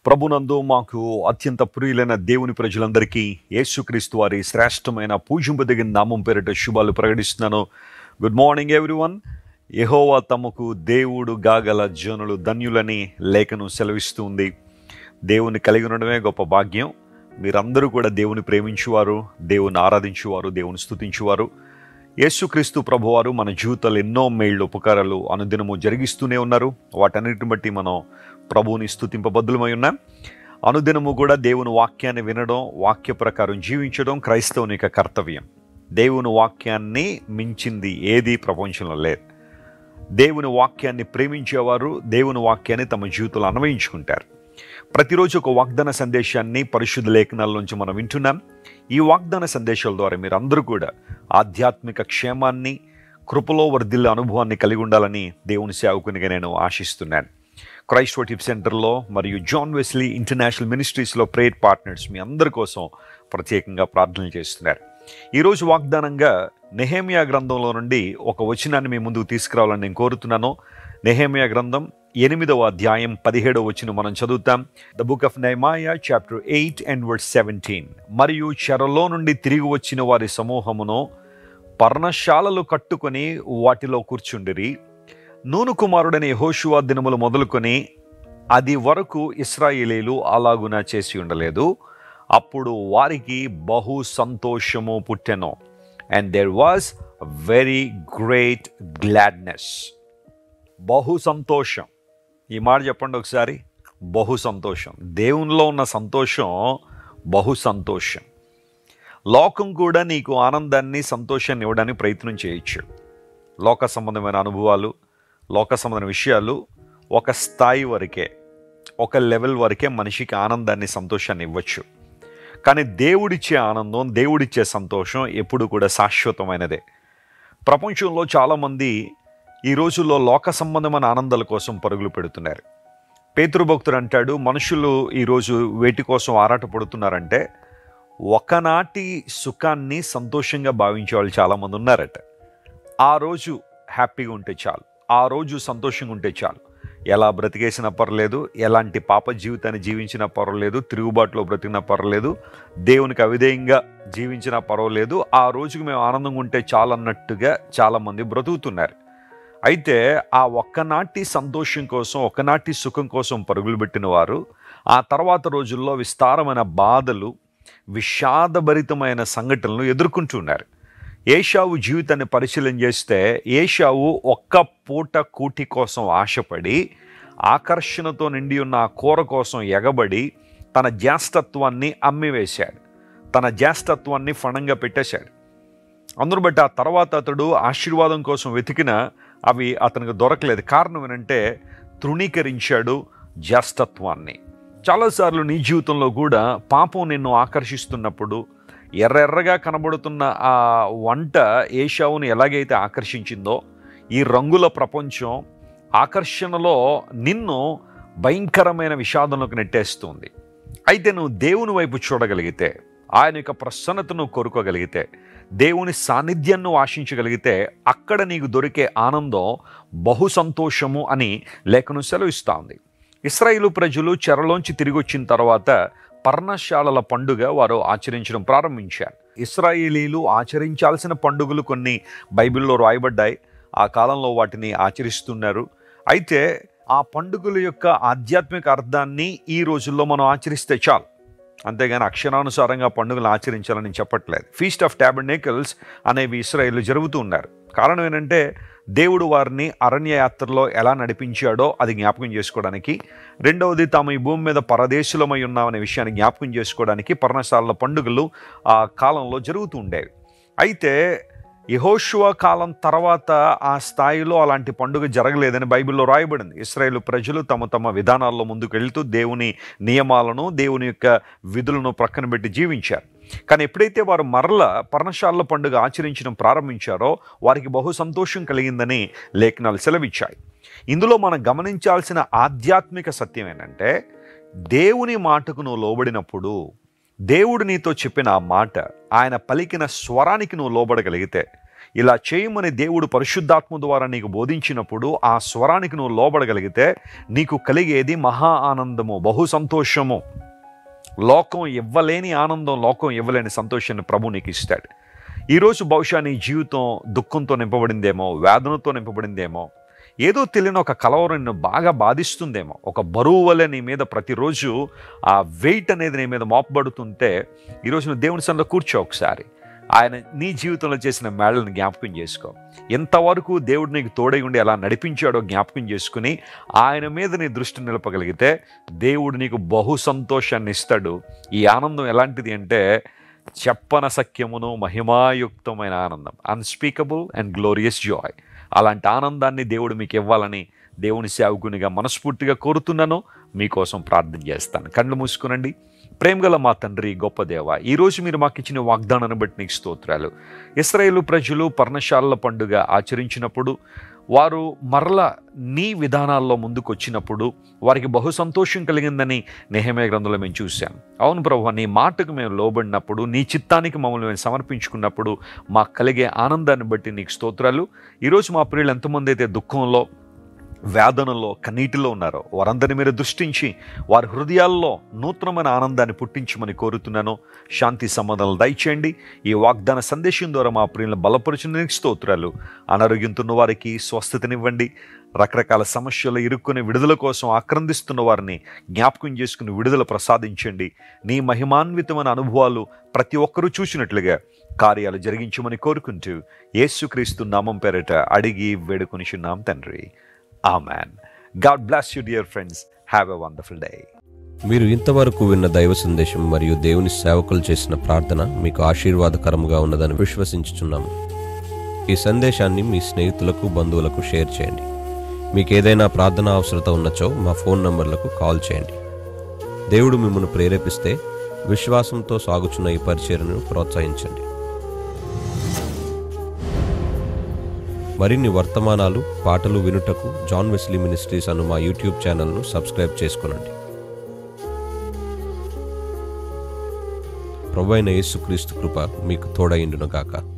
ప్రభునందు మాకు అత్యంత ప్రియులైన దేవుని ప్రజలందరికీ యేసుక్రీస్తు వారి శ్రేష్టమైన పూజింపదగిన నామం పేరిట శుభాలు ప్రకటిస్తున్నాను. Good morning everyone. యెహోవా తమకు దేవుడు గాగల జనులు ధన్యులని లేఖనం సెలవిస్తుంది. దేవుని కలిగి ఉండడమే గొప్ప భాగ్యం. మీరందరూ కూడా దేవుని ప్రేమించువారు, దేవుని ఆరాధించువారు, దేవుని స్తుతించువారు. యేసుక్రీస్తు ప్రభువారు మన జీవితాలు ఎన్నో మేళ్ళు ఉపకారాలు అనుదినము జరిగిస్తూనే ఉన్నారు. వాటన్నిటిని బట్టి మనం ప్రభువుని స్తుతింపబద్దులమై ఉన్నాం. అనుదినము కూడా దేవుని వాక్యాన్ని వినడం, వాక్య ప్రకారం జీవించడం క్రైస్తవుని యొక్క కర్తవ్యం. దేవుని వాక్యాన్ని మించింది ఏది ప్రపంచంలో లేదు. దేవుని వాక్యాన్ని ప్రేమించేవారు దేవుని వాక్యాన్ని తమ జీవితంలో అన్వయించుకుంటారు. ప్రతిరోజు ఒక వాగ్దాన సందేశాన్ని పరిశుద్ధ లేఖనాల నుంచి మనం వింటున్నాం. ఈ వాగ్దాన సందేశాల ద్వారా మీరందరూ కూడా ఆధ్యాత్మిక క్షేమాన్ని, కృపలో వర్ధిల్ల అనుభవాన్ని కలిగి ఉండాలని దేవుని సేవకునిగా నేను ఆశిస్తున్నాను. క్రైస్ట్ వర్షిప్ సెంటర్లో మరియు జాన్ వెస్లీ ఇంటర్నేషనల్ మినిస్ట్రీస్లో ప్రేయర్ పార్ట్నర్స్ మీ అందరి కోసం ప్రత్యేకంగా ప్రార్థనలు చేస్తున్నారు. ఈరోజు వాగ్దానంగా నెహెమ్యా గ్రంథంలో నుండి ఒక వచనాన్ని మీ ముందుకు తీసుకురావాలని నేను కోరుతున్నాను. నెహెమ్యా గ్రంథం 8వ అధ్యాయం 17వ వచనం మనం చదువుతాం. The book of Nehemiah chapter 8 and verse 17. మరియు చెరలో నుండి తిరిగి వచ్చిన వారి సమూహమును పర్ణశాలలు కట్టుకొని వాటిలో కూర్చుండిరి. నూను కుమారుడని యెహోషువ దినములు మొదలుకొని అది వరకు ఇశ్రాయేలీలు అలాగున చేసి ఉండలేదు. అప్పుడు వారికి బహు సంతోషము పుట్టెను. And there was very great gladness. బహు సంతోషం. ఈ మాట చెప్పండి ఒకసారి. బహు సంతోషం. దేవునిలో ఉన్న సంతోషం బహు సంతోషం. లోకం కూడా నీకు ఆనందాన్ని, సంతోషాన్ని ఇవ్వడానికి ప్రయత్నం చేయొచ్చు. లోక సంబంధమైన అనుభవాలు, లోక సంబంధమైన విషయాలు ఒక స్థాయి వరకే, ఒక లెవెల్ వరకే మనిషికి ఆనందాన్ని, సంతోషాన్ని ఇవ్వచ్చు. కానీ దేవుడిచ్చే ఆనందం, దేవుడిచ్చే సంతోషం ఎప్పుడు కూడా శాశ్వతమైనదే. ప్రపంచంలో చాలామంది ఈ రోజుల్లో లోక సంబంధమైన ఆనందాల కోసం పరుగులు పెడుతున్నారు. పేతురు భక్తుడు అంటాడు, మనుషులు ఈరోజు వేటి కోసం ఆరాటపడుతున్నారంటే ఒకనాటి సుఖాన్ని సంతోషంగా భావించే వాళ్ళు చాలామంది ఉన్నారట. ఆ రోజు హ్యాపీగా ఉంటే చాలు, ఆ రోజు సంతోషంగా ఉంటే చాలు. ఎలా బ్రతికేసినా పర్లేదు, ఎలాంటి పాప జీవితాన్ని జీవించినా పర్వాలేదు, తిరుగుబాటులో బ్రతికినా పర్వాలేదు, దేవునికి అవిధేయంగా జీవించినా పర్వాలేదు, ఆ రోజుకి మేము ఆనందంగా ఉంటే చాలన్నట్టుగా చాలామంది బ్రతుకుతున్నారు. అయితే ఆ ఒక్కనాటి సంతోషం కోసం, ఒకనాటి సుఖం కోసం పరుగులు పెట్టిన వారు ఆ తర్వాత రోజుల్లో విస్తారమైన బాధలు, విషాదభరితమైన సంఘటనలు ఎదుర్కొంటున్నారు. ఏషావు జీవితాన్ని పరిశీలన చేస్తే ఏషావు ఒక్క పూట కూటి కోసం ఆశపడి, ఆకర్షణతో నిండి ఉన్న ఆ కూర కోసం ఎగబడి తన జ్యేష్ఠత్వాన్ని అమ్మివేశాడు, తన జ్యేష్ఠత్వాన్ని ఫణంగా పెట్టేశాడు. అందును బట్టి ఆ తర్వాత అతడు ఆశీర్వాదం కోసం వెతికిన అవి అతనికి దొరకలేదు. కారణం ఏంటంటే తృణీకరించాడు జ్యేష్ఠత్వాన్ని. చాలాసార్లు నీ జీవితంలో కూడా పాపం నిన్ను ఆకర్షిస్తున్నప్పుడు, ఎర్రగా కనబడుతున్న ఆ వంట ఏషావుని ఎలాగైతే ఆకర్షించిందో, ఈ రంగుల ప్రపంచం ఆకర్షణలో నిన్ను భయంకరమైన విషాదంలోకి నెట్టేస్తుంది. అయితే నువ్వు దేవుని వైపు చూడగలిగితే, ఆయన యొక్క ప్రసన్నతను కోరుకోగలిగితే, దేవుని సాన్నిధ్యాన్ని ఆశించగలిగితే అక్కడ నీకు దొరికే ఆనందం బహు సంతోషము అని లేఖనం సెలవిస్తూ ఉంది. ఇశ్రాయేలు ప్రజలు చెరలోంచి తిరిగి వచ్చిన తర్వాత పర్ణశాలల పండుగ వారు ఆచరించడం ప్రారంభించారు. ఇశ్రాయేలీలు ఆచరించాల్సిన పండుగలు కొన్ని బైబిల్లో రాయబడ్డాయి. ఆ కాలంలో వాటిని ఆచరిస్తున్నారు. అయితే ఆ పండుగల యొక్క ఆధ్యాత్మిక అర్థాన్ని ఈ రోజుల్లో మనం ఆచరిస్తే చాలు. అంతేగాని అక్షరానుసారంగా పండుగలు ఆచరించాలని చెప్పట్లేదు. ఫీస్ట్ ఆఫ్ టాబర్నేకల్స్ అనేవి ఇశ్రాయేలు జరుగుతూ ఉన్నారు. కారణం ఏంటంటే దేవుడు వారిని అరణ్య యాత్రలో ఎలా నడిపించాడో అది జ్ఞాపకం చేసుకోవడానికి, రెండవది తాము ఈ భూమి మీద పరదేశులమై ఉన్నామనే విషయాన్ని జ్ఞాపకం చేసుకోవడానికి పర్ణశాలల పండుగలు ఆ కాలంలో జరుగుతూ ఉండేవి. అయితే యెహోషువ కాలం తర్వాత ఆ స్థాయిలో అలాంటి పండుగ జరగలేదని బైబిల్లో రాయబడింది. ఇశ్రాయేలు ప్రజలు తమ తమ విధానాల్లో ముందుకు వెళ్తూ దేవుని నియమాలను, దేవుని యొక్క విధులను ప్రక్కన పెట్టి జీవించారు. కానీ ఎప్పుడైతే వారు మరల పర్ణశాలల పండుగ ఆచరించడం ప్రారంభించారో వారికి బహు సంతోషం కలిగిందని లేఖనాలు సెలవిచ్చాయి. ఇందులో మనం గమనించాల్సిన ఆధ్యాత్మిక సత్యం ఏంటంటే, దేవుని మాటకు నువ్వు లోబడినప్పుడు, దేవుడు నీతో చెప్పిన ఆ మాట, ఆయన పలికిన స్వరానికి నువ్వు లోబడగలిగితే, ఇలా చేయమని దేవుడు పరిశుద్ధాత్మ ద్వారా నీకు బోధించినప్పుడు ఆ స్వరానికి నువ్వు లోబడగలిగితే నీకు కలిగేది మహా ఆనందము, బహు సంతోషము. లోకం ఇవ్వలేని ఆనందం, లోకం ఇవ్వలేని సంతోషాన్ని ప్రభు నీకు ఇస్తాడు. ఈరోజు బహుశా నీ జీవితం దుఃఖంతో నింపబడిందేమో, వేదనతో నింపబడిందేమో, ఏదో తెలియని ఒక కలవరం నిన్ను బాగా బాధిస్తుందేమో, ఒక బరువు వల్ల నీ మీద ప్రతిరోజు ఆ వెయిట్ అనేది నీ మీద మోపబడుతుంటే ఈరోజు నువ్వు దేవుని సన్నిధిలో కూర్చో. ఒకసారి ఆయన నీ జీవితంలో చేసిన మేళను జ్ఞాపకం చేసుకో. ఎంతవరకు దేవుడు నీకు తోడై ఉండి ఎలా నడిపించాడో జ్ఞాపకం చేసుకుని ఆయన మీద నీ దృష్టి నిలపగలిగితే దేవుడు నీకు బహు సంతోషాన్ని ఇస్తాడు. ఈ ఆనందం ఎలాంటిది అంటే చెప్పనసఖ్యమును మహిమాయుక్తమైన ఆనందం, అన్స్పీకబుల్ అండ్ గ్లోరియస్ జాయ్. అలాంటి ఆనందాన్ని దేవుడు మీకు ఇవ్వాలని దేవుని సేవకునిగా మనస్ఫూర్తిగా కోరుతున్నాను. మీకోసం ప్రార్థన చేస్తాను. కళ్ళు మూసుకునండి. ప్రేమగల మా తండ్రి, గొప్ప దేవ, ఈరోజు మీరు మాకు ఇచ్చిన వాగ్దానాన్ని బట్టి నీకు స్తోత్రాలు. ఇశ్రాయేలు ప్రజలు పర్ణశాలల పండుగ ఆచరించినప్పుడు వారు మరల నీ విధానాల్లో ముందుకు వచ్చినప్పుడు వారికి బహు సంతోషం కలిగిందని నెహెమ్యా గ్రంథంలో మేము చూసాం. అవును ప్రభువా, నీ మాటకు మేము లోబడినప్పుడు, నీ చిత్తానికి మమ్మల్ని మేము సమర్పించుకున్నప్పుడు మాకు కలిగే ఆనందాన్ని బట్టి నీకు స్తోత్రాలు. ఈరోజు మా ప్రియులు ఎంతమంది అయితే దుఃఖంలో, వేదనలో, కన్నీటిలో ఉన్నారో వారందరినీ మీరు దృష్టించి వారి హృదయాల్లో నూతనమైన ఆనందాన్ని పుట్టించమని కోరుతున్నాను. శాంతి సమాధానాలు దయచేయండి. ఈ వాగ్దాన సందేశం ద్వారా మా ప్రియులను బలపరుచుని స్తోత్రాలు. అనారోగ్యంతున్న వారికి స్వస్థతనివ్వండి. రకరకాల సమస్యలు ఇరుక్కుని విడుదల కోసం ఆక్రందిస్తున్న వారిని జ్ఞాపకం చేసుకుని విడుదల ప్రసాదించండి. నీ మహిమాన్వితమైన అనుభవాలు ప్రతి ఒక్కరూ చూసినట్లుగా కార్యాలు జరిగించమని కోరుకుంటూ యేసుక్రీస్తు నామం పేరిట అడిగి వేడుకొనిచున్నాం తండ్రి. Amen. God bless you, dear friends. Have a wonderful day. మీరు ఇంతవరకు విన్న దైవ సందేశం మరియు దేవుని సేవకులు చేసిన ప్రార్థన మీకు ఆశీర్వాదకరముగా ఉన్నదని విశ్వసించుచున్నాము. ఈ సందేశాన్ని మీ స్నేహితులకు, బంధువులకు షేర్ చేయండి. మీకు ఏదైనా ప్రార్థన అవసరత ఉన్నచో మా ఫోన్ నంబర్లకు కాల్ చేయండి. దేవుడు మిమ్మల్ని ప్రేరేపిస్తే విశ్వాసంతో సాగుచున్న ఈ పరిచర్యను ప్రోత్సహించండి. మరిన్ని వర్తమానాలు, పాటలు వినుటకు జాన్ వెస్లీ మినిస్ట్రీస్ అను మా యూట్యూబ్ ఛానల్ను సబ్స్క్రైబ్ చేసుకొనండి. ప్రభువైన యేసుక్రీస్తు కృప మీకు తోడైండును గాక.